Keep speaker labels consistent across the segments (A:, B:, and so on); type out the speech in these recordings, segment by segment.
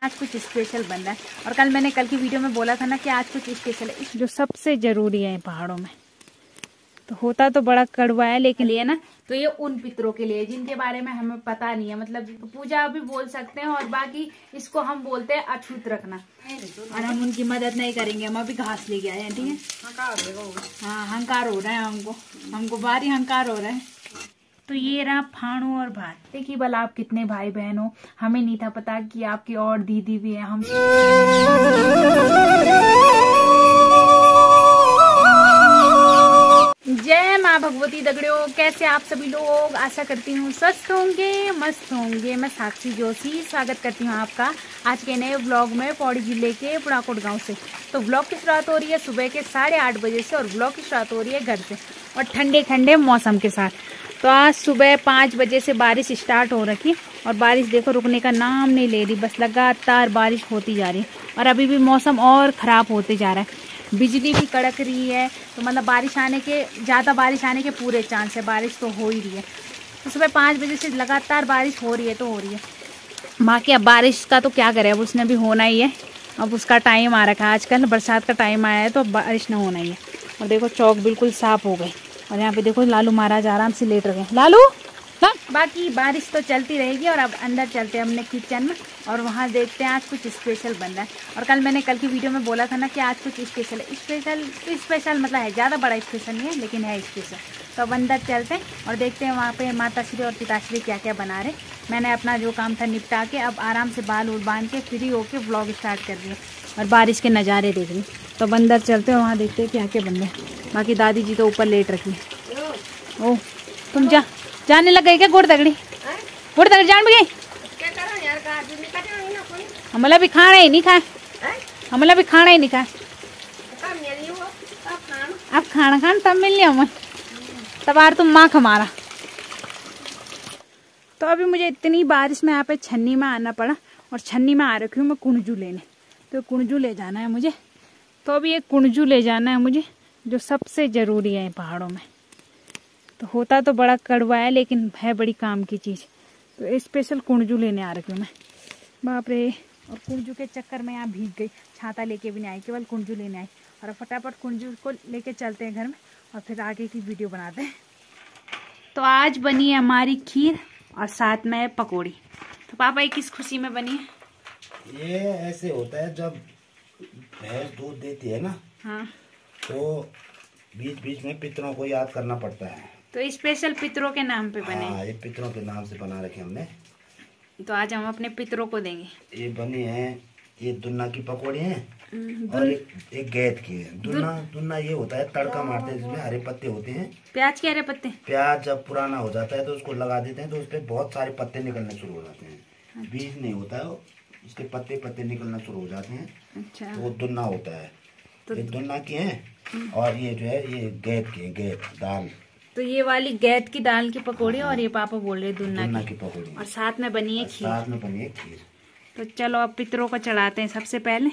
A: आज कुछ स्पेशल बन रहा है और कल की वीडियो में बोला था ना कि आज कुछ स्पेशल है जो सबसे जरूरी है पहाड़ों में। तो होता तो बड़ा कड़वा है लेकिन ये ना तो ये उन पितरों के लिए जिनके बारे में हमें पता नहीं है, मतलब पूजा भी बोल सकते हैं और बाकी इसको हम बोलते हैं अछूत रखना। और हम उनकी मदद नहीं करेंगे, हम अभी घास लेके आए हैं। ठीक है, हाँ हंकार हो रहा है हमको भारी हंकार हो रहा है। तो ये रहा फाणू और भात। देखिए भला आप कितने भाई बहन हो, हमें नहीं था पता कि आपकी और दीदी भी है। हम जय माँ भगवती दगड़ियों, कैसे आप सभी लोग? आशा करती हूँ स्वस्थ होंगे, मस्त होंगे। मैं साक्षी जोशी स्वागत करती हूँ आपका आज के नए व्लॉग में पौड़ी जिले के पुड़ाकोट गांव से। तो व्लॉग की शुरुआत हो रही है सुबह के 8:30 बजे से और व्लॉग की शुरुआत हो रही है घर से और ठंडे ठंडे मौसम के साथ। तो आज सुबह 5 बजे से बारिश स्टार्ट हो रखी और बारिश देखो रुकने का नाम नहीं ले रही, बस लगातार बारिश होती जा रही है और अभी भी मौसम और ख़राब होते जा रहा है। बिजली भी कड़क रही है, तो मतलब ज़्यादा बारिश आने के पूरे चांस है। बारिश तो हो ही रही है। तो सुबह 5 बजे से लगातार बारिश हो रही है तो हो रही है। बाकी अब बारिश का तो क्या करें, अब उसने भी होना ही है। अब उसका टाइम आ रखा है, आजकल बरसात का टाइम आया है तो बारिश ना होना ही है। और देखो चौक बिल्कुल साफ हो गई और यहाँ पे देखो लालू महाराज आराम से लेट रहे। लालू ना, बाकी बारिश तो चलती रहेगी और अब अंदर चलते हैं अपने किचन में और वहाँ देखते हैं आज कुछ स्पेशल बन रहा है। और कल की वीडियो में बोला था ना कि आज कुछ स्पेशल है। स्पेशल मतलब है, ज़्यादा बड़ा स्पेशल नहीं है लेकिन है स्पेशल। तो अब अंदर चलते हैं और देखते हैं वहाँ पे माताश्री और पिताश्री क्या क्या बना रहे। मैंने अपना जो काम था निपटा के अब आराम से बाल उल बांध के फ्री होके व्लॉग स्टार्ट कर दिया और बारिश के नज़ारे देख रही। तो अब अंदर चलते हैं, वहाँ देखते हैं क्या क्या बन रहा है। बाकी दादी जी तो ऊपर लेट रखी है। ओह तुम जाने लग गई क्या? गुड़ दगड़ी जान गई। हमला भी खाना ही नहीं खाए, हमला भी खाना ही नहीं खाए। अब खाना खान तब मिल लिया हम तब आर तुम माँ हमारा। तो अभी मुझे इतनी बारिश में यहाँ पे छन्नी में आना पड़ा और छन्नी में आ रखी हूँ मैं कुंजू लेने। तो कुंजू ले जाना है मुझे। तो अभी एक कुंजू ले जाना है मुझे जो सबसे ज़रूरी है पहाड़ों में। तो होता तो बड़ा कड़वा है लेकिन है बड़ी काम की चीज़। तो स्पेशल कुंजू लेने आ रखी हूँ मैं। बाप रे, और कुंजू के चक्कर में यहाँ भीग गई, छाता लेके भी नहीं आई, केवल कुंजू लेने आई। और फटाफट कुंजू को लेके चलते हैं घर में और फिर आगे की वीडियो बनाते हैं। तो आज बनी है हमारी खीर और साथ में पकौड़ी। तो पापा ये किस खुशी में बनी है?
B: ये ऐसे होता है जब भैंस दूध देती है ना, हाँ, तो बीच बीच में पितरों को याद करना पड़ता है।
A: तो स्पेशल पितरों के नाम पे बने।
B: हाँ, ये पितरों के नाम से बना रखे हमने।
A: तो आज हम अपने पितरों को देंगे।
B: ये बनी है, ये दुन्ना की पकौड़ी है और एक गैद की है। दुन्ना ये होता है तड़का मारते हैं जिसमें हरे पत्ते होते हैं।
A: प्याज के हरे पत्ते।
B: प्याज जब पुराना हो जाता है तो उसको लगा देते हैं तो उस पर बहुत सारे पत्ते निकलने शुरू हो जाते हैं। अच्छा। बीज नहीं होता है, उसके पत्ते निकलना शुरू हो जाते हैं। अच्छा। तो वो दुन्ना होता है। तो ये दुन्ना की है और ये जो है ये गैद की है, गैद दाल।
A: तो ये वाली गैद की दाल की पकौड़ी। हाँ। और ये पापा बोल रहे दुन्ना
B: की पकौड़ी
A: और साथ में बनी है खीर।
B: साथ में बनी है खीर।
A: तो चलो अब पितरों को चढ़ाते हैं सबसे पहले।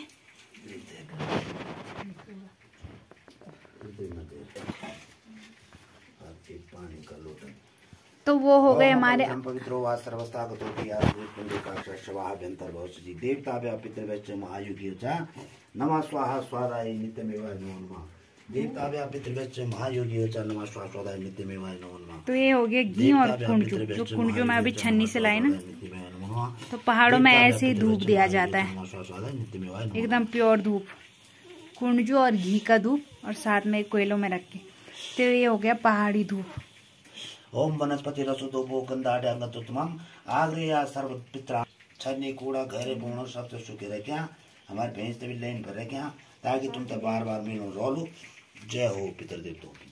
A: तो वो हो गए हमारे
B: नमः स्वाहा स्वादाय नित्यमेवाय नमो नमः। देवताभ्या पितृभ्यश्च महायोगियोच नमः स्वाहा स्वादाय नित्यमेवाय नमो नमः।
A: तो ये हो गया घी और कुंजू, जो कुंजू में अभी छन्नी से लाए ना। तो पहाड़ों में ऐसे ही धूप दिया जाता है, एकदम प्योर धूप, कुंजू और घी का धूप और साथ में कोयलों में रख के। तो ये हो गया पहाड़ी धूप।
B: ओम वनस्पति रसोदोपो गंधाड्यांगतुतमं आग्रेया सर्व पित्रा छन्नी कूड़ा घरे बोनो सब तो सुखे रखे। हमारे भैंस भी लाइन पर रखे ताकि तुम तो बार बार मिलो रोलू। जय हो पितृदेवताओं की।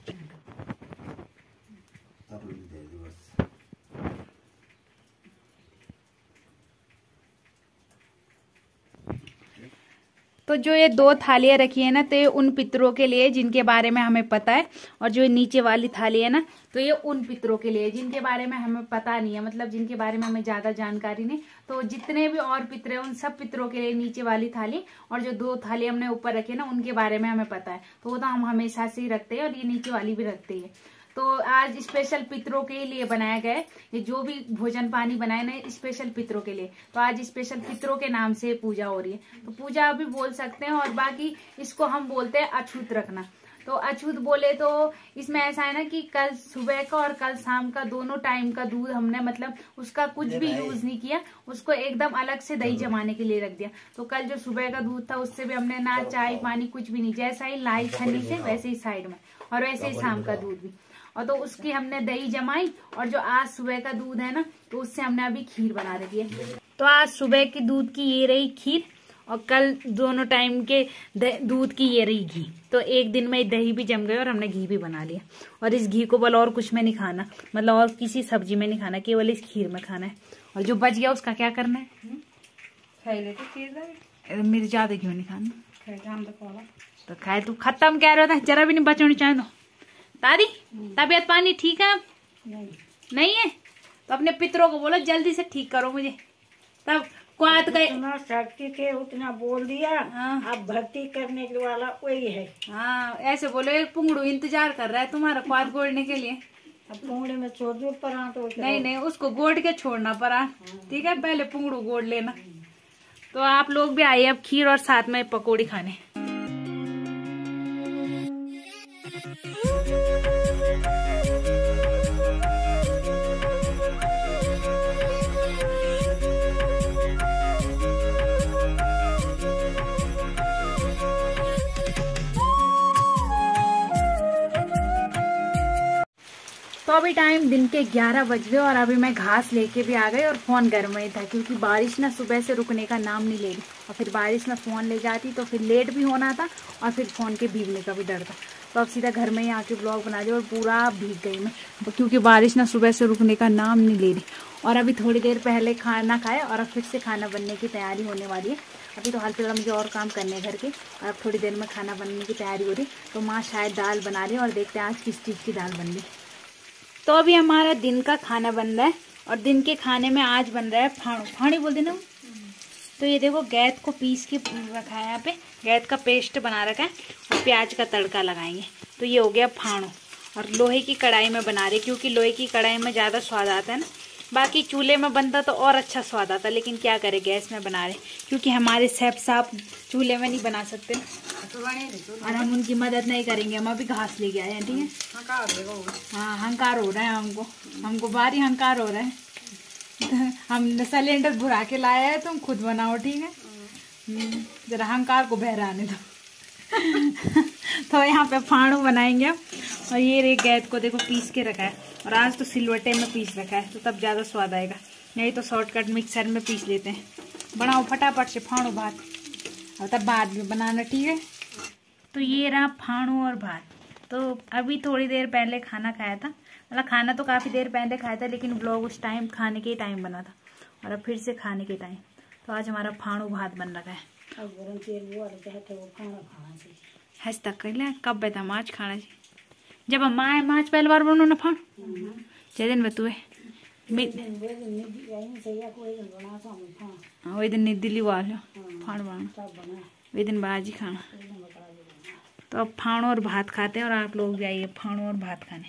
A: तो जो ये 2 थालियां रखी है ना, तो ये उन पितरों के लिए जिनके बारे में हमें पता है। और जो नीचे वाली थाली है ना, तो ये उन पितरों के लिए जिनके बारे में हमें पता नहीं है, मतलब जिनके बारे में हमें ज्यादा जानकारी नहीं। तो जितने भी और पितर हैं उन सब पितरों के लिए नीचे वाली थाली, और जो 2 थाली हमने ऊपर रखी है ना उनके बारे में हमें पता है। तो वो तो हम हमेशा से ही रखते हैं और ये नीचे वाली भी रखते हैं। तो आज स्पेशल पितरों के लिए बनाया गया है। ये जो भी भोजन पानी बनाए ना स्पेशल पितरों के लिए, तो आज स्पेशल पितरों के नाम से पूजा हो रही है। तो पूजा भी बोल सकते हैं, और बाकी इसको हम बोलते हैं अछूत रखना। तो अछूत बोले तो इसमें ऐसा है ना कि कल सुबह का और कल शाम का दोनों टाइम का दूध हमने मतलब उसका कुछ भी यूज नहीं किया, उसको एकदम अलग से दही जमाने के लिए रख दिया। तो कल जो सुबह का दूध था उससे भी हमने ना चाय पानी कुछ भी नहीं, जैसा ही लाई छन्नी से वैसे ही साइड में, और वैसे ही शाम का दूध भी। और तो उसकी हमने दही जमाई, और जो आज सुबह का दूध है ना तो उससे हमने अभी खीर बना रखी है। तो आज सुबह के दूध की ये रही खीर, और कल दोनों टाइम के दूध की ये रही घी। तो एक दिन में दही भी जम गए और हमने घी भी बना लिया। और इस घी को बोला और कुछ में नहीं खाना, मतलब और किसी सब्जी में नहीं खाना, केवल इस खीर में खाना है। और जो बच गया उसका क्या करना है,
C: खाई ले तो खीर
A: मेरे ज्यादा क्यों नहीं खाना, तो खाए तू खत्म कह रहा था, जरा भी नहीं बचना चाहे। तो दादी तबीयत पानी ठीक है? नहीं है तो अपने पितरों को बोलो जल्दी से ठीक करो मुझे। तब क्वाद गए
C: शक्ति थे उतना बोल दिया। हाँ। अब भक्ति करने के वाला वही है।
A: हाँ ऐसे बोलो, एक पुंगड़ू इंतजार कर रहा है तुम्हारा क्वाद गोड़ने के लिए।
C: अब पुंगड़े में छोड़ दो परा तो
A: नहीं उसको गोड़ के छोड़ना पड़ा, ठीक है, पहले पुंगड़ू गोड़ लेना। तो आप लोग भी आइए अब खीर और साथ में पकौड़ी खाने। तो अभी टाइम दिन के 11 बज गए और अभी मैं घास लेके भी आ गई, और फोन घर में ही था क्योंकि बारिश ना सुबह से रुकने का नाम नहीं ले रही, और फिर बारिश में फोन ले जाती तो फिर लेट भी होना था और फिर फोन के भीगने का भी डर था। तो अब सीधा घर में ही आके ब्लॉग बना दिया, और पूरा भीग गई मैं क्योंकि बारिश ना सुबह से रुकने का नाम नहीं ले रही। और अभी थोड़ी देर पहले खाना खाया और अब फिर से खाना बनने की तैयारी होने वाली है। अभी तो हाल फिलहाल मुझे और काम करने हैं घर के, और अब थोड़ी देर में खाना बनने की तैयारी हो रही। तो माँ शायद दाल बना रही है, और देखते हैं आज किस चीज़ की दाल बन रही। तो अभी हमारा दिन का खाना बन रहा है, और दिन के खाने में आज बन रहा है फाड़ी बोल देना। तो ये देखो गैद को पीस के रखा है, यहाँ पे गैद का पेस्ट बना रखा है, और प्याज का तड़का लगाएंगे। तो ये हो गया फाड़ो, और लोहे की कढ़ाई में बना रहे क्योंकि लोहे की कढ़ाई में ज़्यादा स्वाद आता है ना। बाकी चूल्हे में बनता तो और अच्छा स्वाद आता, लेकिन क्या करें गैस में बना रहे क्योंकि हमारे शेफ साहब चूल्हे में नहीं बना सकते, और हम उनकी मदद नहीं करेंगे। हम अभी घास लेके आए हैं, ठीक है। हाँ हंकार हो रहा है हमको भारी हंकार हो रहा है। हम सिलेंडर भुरा के लाया है, तुम खुद बनाओ, ठीक है। जरा हंकार को बहराने दो। तो यहाँ पे फाड़ू बनाएंगे हम, और ये रे गैद को देखो पीस के रखा है, और आज तो सिलवट्टे में पीस रखा है, तो तब ज़्यादा स्वाद आएगा। नहीं तो शॉर्टकट मिक्सर में पीस लेते हैं। बनाओ फटाफट से फाड़ू भात, और तब बाद में बनाना, ठीक है। तो ये रहा फाड़ू और भात। तो अभी थोड़ी देर पहले खाना खाया था, मतलब खाना तो काफ़ी देर पहले खाया था, लेकिन ब्लॉग उस टाइम खाने के टाइम बना था, और अब फिर से खाने के टाइम। तो आज हमारा फाड़ू भात बन रखा है। हंस तक कर लिया कब बेटा माछ खाना चाहिए, जब हम माए माछ पहली बार बनो ना फाड़ दिन बतुए वही दिन नहीं दिल्ली वाले फाड़ बना वही दिन बाजी खाना। तो अब फाड़ो और भात खाते हैं, और आप लोग भी आइए फाड़ो और भात खाने।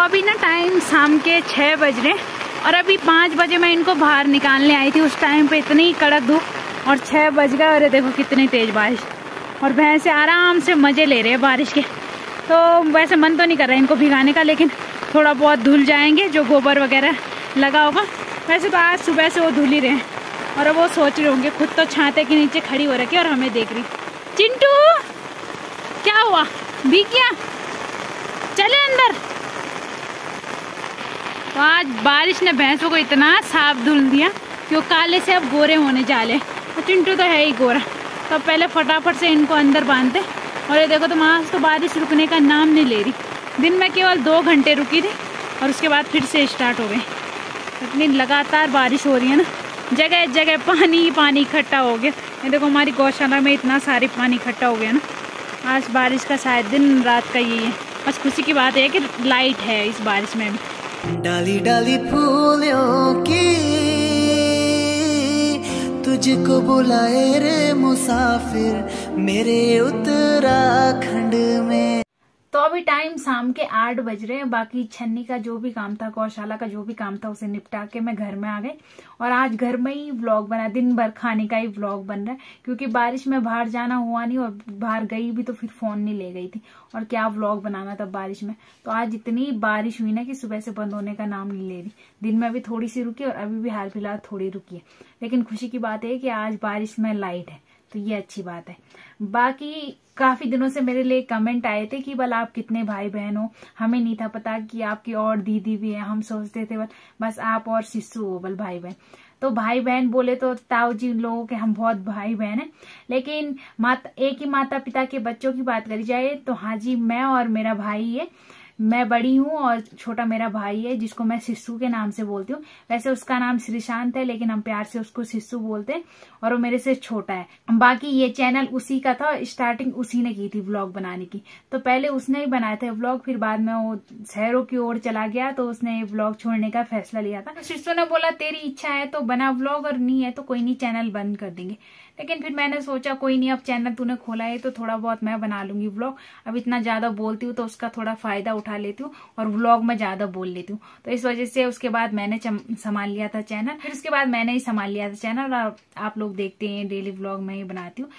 A: अभी ना टाइम शाम के 6 बज रहे, और अभी 5 बजे मैं इनको बाहर निकालने आई थी। उस टाइम पे इतनी कड़क धूप, और 6 बज गए और देखो कितनी तेज बारिश, और भैंसे आराम से मजे ले रहे हैं बारिश के। तो वैसे मन तो नहीं कर रहा है इनको भिगाने का, लेकिन थोड़ा बहुत धुल जाएंगे जो गोबर वगैरह लगा होगा। वैसे तो आज सुबह से वो धुल ही रहे हैं, और वो सोच रहे होंगे, खुद तो छाते के नीचे खड़ी हो रखी और हमें देख रही। चिंटू क्या हुआ, भीग गया, चले अंदर। तो आज बारिश ने भैंसों को इतना साफ धुल दिया कि वो काले से अब गोरे होने जाले। तो चिंटू तो है ही गोरा, तो पहले फटाफट से इनको अंदर बांधते। और ये देखो तो आज तो बारिश रुकने का नाम नहीं ले रही, दिन में केवल 2 घंटे रुकी थी और उसके बाद फिर से स्टार्ट हो गई। इतनी लगातार बारिश हो रही है ना, जगह जगह पानी ही पानी इकट्ठा हो गया। ये देखो हमारी गौशाला में इतना सारे पानी इकट्ठा हो गया ना। आज बारिश का शायद दिन रात का यही है। बस खुशी की बात है कि लाइट है इस बारिश में भी।
D: डाली डाली फूलों की तुझको बुलाए रे मुसाफिर मेरे उत्तराखंड में।
A: तो अभी टाइम शाम के 8 बज रहे हैं। बाकी छन्नी का जो भी काम था, गौशाला का जो भी काम था, उसे निपटा के मैं घर में आ गई और आज घर में ही व्लॉग बना। दिन भर खाने का ही व्लॉग बन रहा है क्योंकि बारिश में बाहर जाना हुआ नहीं और बाहर गई भी तो फिर फोन नहीं ले गई थी और क्या व्लॉग बनाना था बारिश में। तो आज इतनी बारिश हुई ना कि सुबह से बंद होने का नाम नहीं ले रही। दिन में भी थोड़ी सी रुकी और अभी भी हाल फिलहाल थोड़ी रुकी है। लेकिन खुशी की बात है कि आज बारिश में लाइट है तो ये अच्छी बात है। बाकी काफी दिनों से मेरे लिए कमेंट आए थे कि बल आप कितने भाई बहन हो। हमें नहीं था पता कि आपकी और दीदी भी है। हम सोचते थे बस आप और शिशु हो बल भाई बहन। तो भाई बहन बोले तो ताऊ जी लोगों के हम बहुत भाई बहन हैं। लेकिन एक ही माता पिता के बच्चों की बात करी जाए तो हाँ जी, मैं और मेरा भाई है। मैं बड़ी हूँ और छोटा मेरा भाई है जिसको मैं शिशु के नाम से बोलती हूँ। वैसे उसका नाम श्रीशांत है लेकिन हम प्यार से उसको शिशु बोलते हैं और वो मेरे से छोटा है। बाकी ये चैनल उसी का था, स्टार्टिंग उसी ने की थी व्लॉग बनाने की। तो पहले उसने ही बनाए थे व्लॉग, फिर बाद में वो शहरों की ओर चला गया तो उसने ये व्लॉग छोड़ने का फैसला लिया था। शिशु ने बोला तेरी इच्छा है तो बना व्लॉग और नहीं है तो कोई नहीं, चैनल बंद कर देंगे। लेकिन फिर मैंने सोचा कोई नहीं, अब चैनल तूने खोला है तो थोड़ा बहुत मैं बना लूंगी व्लॉग। अब इतना ज्यादा बोलती हूँ तो उसका थोड़ा फायदा उठा लेती हूँ और व्लॉग में ज्यादा बोल लेती हूँ। तो इस वजह से उसके बाद मैंने संभाल लिया था चैनल। फिर उसके बाद मैंने ही संभाल लिया था चैनल और आप लोग देखते हैं डेली व्लॉग मैं ही बनाती हूँ।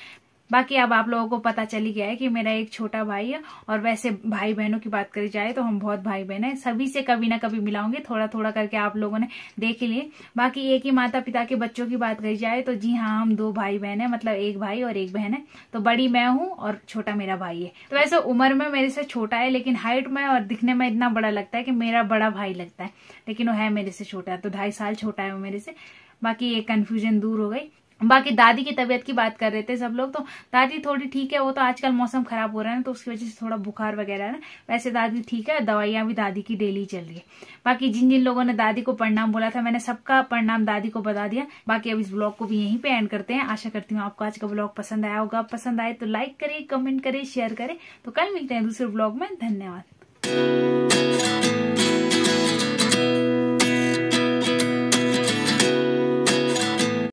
A: बाकी अब आप लोगों को पता चल ही गया है कि मेरा एक छोटा भाई है। और वैसे भाई बहनों की बात करी जाए तो हम बहुत भाई बहन हैं। सभी से कभी ना कभी मिलाऊंगे, थोड़ा थोड़ा करके आप लोगों ने देख ही लिए। बाकी एक ही माता पिता के बच्चों की बात करी जाए तो जी हाँ, हम 2 भाई बहन है, मतलब एक भाई और एक बहन है। तो बड़ी मैं हूँ और छोटा मेरा भाई है। तो वैसे उम्र में मेरे से छोटा है लेकिन हाइट में और दिखने में इतना बड़ा लगता है कि मेरा बड़ा भाई लगता है, लेकिन वो है मेरे से छोटा। तो 2.5 साल छोटा है वो मेरे से। बाकी ये कंफ्यूजन दूर हो गई। बाकी दादी की तबीयत की बात कर रहे थे सब लोग, तो दादी थोड़ी ठीक है। वो तो आजकल मौसम खराब हो रहा है ना तो उसकी वजह से थोड़ा बुखार वगैरह है ना। वैसे दादी ठीक है, दवाइयां भी दादी की डेली चल रही है। बाकी जिन जिन लोगों ने दादी को प्रणाम बोला था मैंने सबका प्रणाम दादी को बता दिया। बाकी अब इस ब्लॉग को भी यहीं पे एंड करते हैं। आशा करती हूँ आपको आज का ब्लॉग पसंद आया होगा। पसंद आए तो लाइक करे, कमेंट करे, शेयर करे। तो कल मिलते हैं दूसरे ब्लॉग में। धन्यवाद।